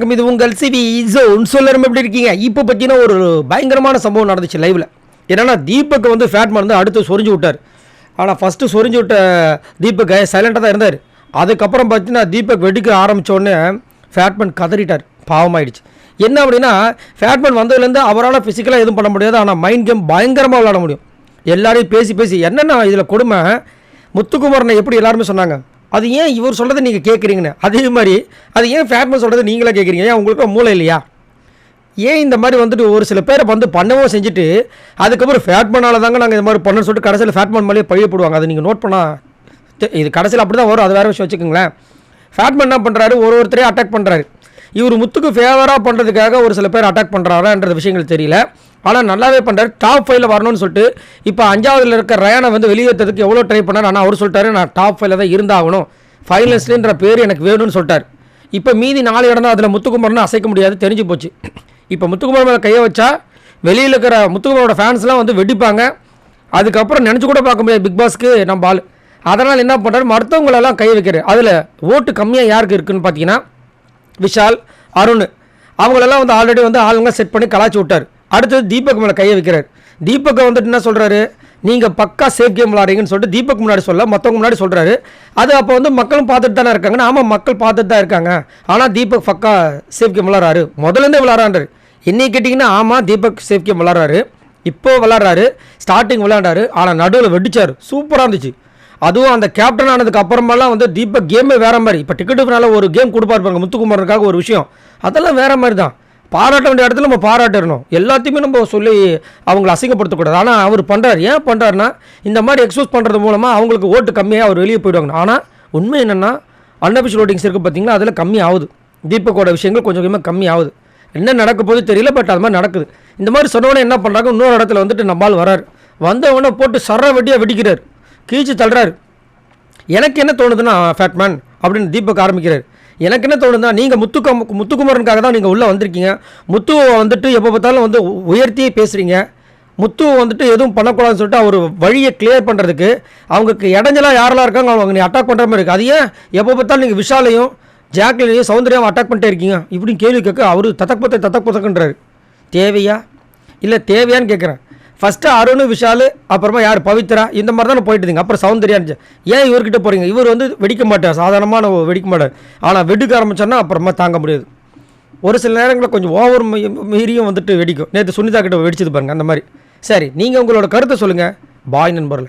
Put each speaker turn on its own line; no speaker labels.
வணக்கம். இது உங்கள் சிவி ஜோன். சொல்லணும் எப்படி இருக்கீங்க? இப்போ பார்த்தீங்கன்னா ஒரு பயங்கரமான சம்பவம் நடந்துச்சு லைவில். என்னன்னா தீபக் வந்து ஃபேட்மேன் வந்து அடுத்து சொரிஞ்சு விட்டார். ஆனால் ஃபஸ்ட்டு சொரிஞ்சு விட்ட தீபக் சைலண்டாக தான் இருந்தார். அதுக்கப்புறம் பார்த்தீங்கன்னா தீபக் வெடிக்க ஆரம்பித்தோடனே ஃபேட்மேன் கதறிட்டார். பாவமாயிடுச்சு. என்ன அப்படின்னா ஃபேட்மேன் வந்ததுலேருந்து அவரால் ஃபிசிக்கலாக எதுவும் பண்ண முடியாது. ஆனால் மைண்ட் கேம் பயங்கரமாக விளாட முடியும். எல்லாரையும் பேசி பேசி என்னென்னா இதில் கொடுமை. முத்துக்குமாரனை எப்படி எல்லாருமே சொன்னாங்க, அது ஏன் இவர் சொல்கிறத நீங்கள் கேட்குறீங்கன்னு. அதே மாதிரி அது ஏன் ஃபேட்மேன் சொல்கிறத நீங்களே கேட்குறீங்க? ஏன் உங்களுக்கு மூளை இல்லையா? ஏன் இந்த மாதிரி வந்துட்டு ஒரு சில பேரை வந்து பண்ணவும் செஞ்சுட்டு அதுக்கப்புறம் ஃபேட்மேனால தாங்க நாங்கள் இந்த மாதிரி பண்ணணும்னு சொல்லிட்டு கடைசியில் ஃபேட்மேன் மேலேயே பழிய போடுவாங்க. அதை நீங்கள் நோட் பண்ணால் இது கடைசியில் அப்படி தான் வரும். அது வேறு விஷயம் வச்சுக்கோங்களேன். ஃபேட்மேன் என்ன பண்ணுறாரு, ஒருத்தரையும் அட்டாக் பண்ணுறாரு. இவர் முத்துக்கு ஃபேவராக பண்ணுறதுக்காக ஒரு சில பேர் அட்டாக் பண்ணுறாரான்ற விஷயங்கள் தெரியல. ஆனால் நல்லாவே பண்ணுறாரு. டாப் 5ல் வரணும்னு சொல்லிட்டு இப்போ 5ஆவதுல இருக்க ரயானை வந்து வெளியேற்றதுக்கு எவ்வளோ ட்ரை பண்ணார். ஆனால் அவர் சொல்லிட்டாரு நான் டாப் 5ல் தான் இருந்தாகணும், ஃபைனலிஸ்ட்ன்ற பேர் எனக்கு வேணும்னு சொல்லிட்டார். இப்போ மீதி 4 இடம் தான். அதில் முத்துக்குமாரனை அசைக்க முடியாது, தெரிஞ்சு போச்சு. இப்போ முத்துக்குமார் மேலே கையை வச்சா வெளியில் இருக்கிற முத்துக்குமாரோட ஃபேன்ஸ்லாம் வந்து வெடிப்பாங்க. அதுக்கப்புறம் நினச்சி கூட பார்க்க முடியாது பிக் பாஸ்க்கு நம்ம ஆள். அதனால் என்ன பண்ணுறாரு, மற்றவங்களெல்லாம் கை வைக்கிறார். அதில் ஓட்டு கம்மியாக யாருக்கு இருக்குதுன்னு பார்த்தீங்கன்னா விஷால், அருண், அவங்களெல்லாம் வந்து ஆல்ரெடி வந்து ஆளுங்க செட் பண்ணி கலாச்சி விட்டார். அடுத்தது தீபக் மேலே கையை வைக்கிறார். தீபக்கை வந்துட்டு என்ன சொல்கிறாரு, நீங்கள் பக்கா சேஃப் கேம் விளாட்றீங்கன்னு சொல்லிட்டு தீபக் முன்னாடி சொல்ல மற்றவங்க முன்னாடி சொல்கிறாரு. அது அப்போ வந்து மக்களும் பார்த்துட்டு தானே இருக்காங்கன்னா, ஆமாம் மக்கள் பார்த்துட்டு தான் இருக்காங்க. ஆனால் தீபக் பக்கா சேஃப் கேம் விளாட்றாரு, முதலேருந்தே விளாட்றாரு. என்னைக்கு கேட்டிங்கன்னா ஆமாம் தீபக் சேஃப் கேம் விளாட்றாரு, இப்போ விளாட்றாரு, ஸ்டார்டிங் விளாண்டாரு. ஆனால் நடுவில் வெடிச்சார், சூப்பராக இருந்துச்சு. அதுவும் அந்த கேப்டன் ஆனதுக்கு அப்புறமெல்லாம் வந்து தீபக் கேமே வேறு மாதிரி. இப்போ டிக்கெட்டுனால ஒரு கேம் கொடுப்பாரு பாருங்க முத்துக்குமாரனுக்காக ஒரு விஷயம், அதெல்லாம் வேறு மாதிரி தான். பாராட்ட வேண்டிய இடத்துல நம்ம பாராட்டிடணும். எல்லாத்தையுமே நம்ம சொல்லி அவங்களை அசிங்கப்படுத்தக்கூடாது. ஆனால் அவர் பண்ணுறாரு. ஏன் பண்ணுறாருன்னா இந்த மாதிரி எக்ஸ்போஸ் பண்ணுறது மூலமாக அவங்களுக்கு ஓட்டு கம்மியாக அவர் வெளியே போயிடுவாங்க. ஆனால் உண்மை என்னென்னா அன்அஃபிஷியல் ஓட்டிங்ஸ் இருக்குது பார்த்தீங்களா, அதில் கம்மி ஆகுது. தீபக்கோட விஷயங்கள் கொஞ்சம் கொஞ்சமாக கம்மி ஆகுது. என்ன நடக்க போது தெரியல, பட் அது மாதிரி நடக்குது. இந்த மாதிரி சொன்னவொடனே என்ன பண்ணுறாங்க, இன்னொரு இடத்துல வந்துட்டு நம்மால் வராரு. வந்தவொடனே போட்டு சர வெட்டியாக வெடிக்கிறார், கீழ்ச்சி தள்ளுறாரு. எனக்கு என்ன தோணுதுன்னா ஃபேட்மேன் அப்படின்னு தீபக் ஆரம்பிக்கிறார். எனக்கு என்ன தோணுதுன்னா நீங்கள் முத்துக்குமாரனுக்காக தான் நீங்கள் உள்ளே வந்திருக்கீங்க. முத்துவை வந்துட்டு எப்போ பார்த்தாலும் வந்து உயர்த்தியே பேசுகிறீங்க. முத்துவை வந்துட்டு எதுவும் பண்ணக்கூடாதுன்னு சொல்லிட்டு அவர் வழியை கிளியர் பண்ணுறதுக்கு அவங்களுக்கு இடைஞ்சலாக யாரெல்லாம் இருக்காங்க அவங்க நீ அட்டாக் பண்ணுற மாதிரி இருக்குது. அது ஏன் எப்போ பார்த்தாலும் நீங்கள் விஷாலையும் ஜாக்லினையும் சௌந்தர்யாவும் அட்டாக் பண்ணிட்டே இருக்கீங்க இப்படின்னு கேள்வி கேட்க அவர் தத்தக் பத்தக்குன்றாரு. தேவையா இல்லை தேவையான்னு கேட்குறேன். ஃபஸ்ட்டு அருண், விஷால், அப்புறமா யார் பவித்ரா, இந்த மாதிரி தானே போயிட்டு இருந்தீங்க. அப்புறம் சௌந்தர்யா இருந்துச்சு. ஏன் இவர்கிட்ட போகிறீங்க? இவர் வந்து வெடிக்க மாட்டார், சாதாரணமாக வெடிக்க மாட்டார். ஆனால் வெடிக்க ஆரம்பிச்சோன்னா அப்புறமா தாங்க முடியாது. ஒரு சில நேரங்களில் கொஞ்சம் ஓவர் மீறியும் வந்துட்டு வெடிக்கும். நேற்று சுனிதா கிட்ட வெடிச்சது பாருங்கள் அந்த மாதிரி. சரி, நீங்கள் உங்களோட கருத்தை சொல்லுங்கள். பாய் நண்பர்கள்.